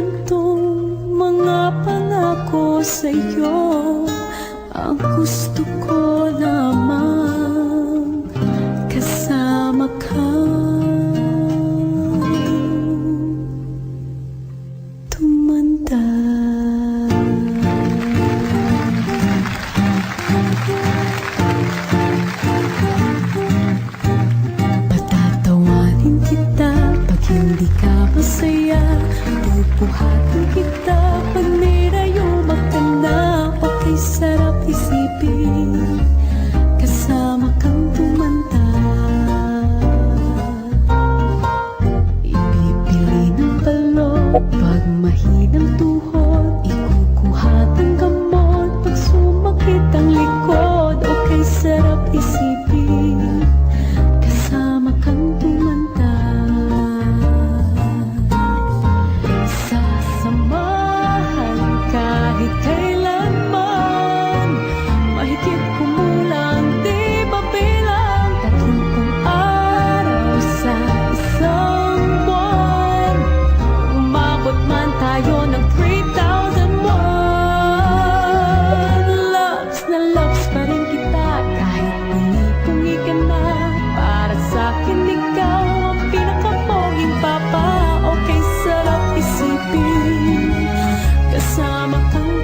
man tong mga pangako sa'yo, ang gusto ko lamang kasama ka. Tumanda. Patatawanin kita pag hindi ka masaya, pupuhatin kita pag nirayuma ka na. Okay, sarap isipin kasama kang tumanda. Ipipili ng balon pag mahinang tuhod, ikukuhat ang gamot pag sumakit ang likod. Okay, sarap isipin kasama kang tumanda. Sasamahan kahit kailanman, mahigit kumulang di mabilang 30 araw sa isang buwan. Umabot man tayo ng 3,001. Loves na loves pa rin kita kahit pungi-pungi ka na. Para sa'kin ikaw ang pinakapoging papa. Okay, sarap isipin kasama kang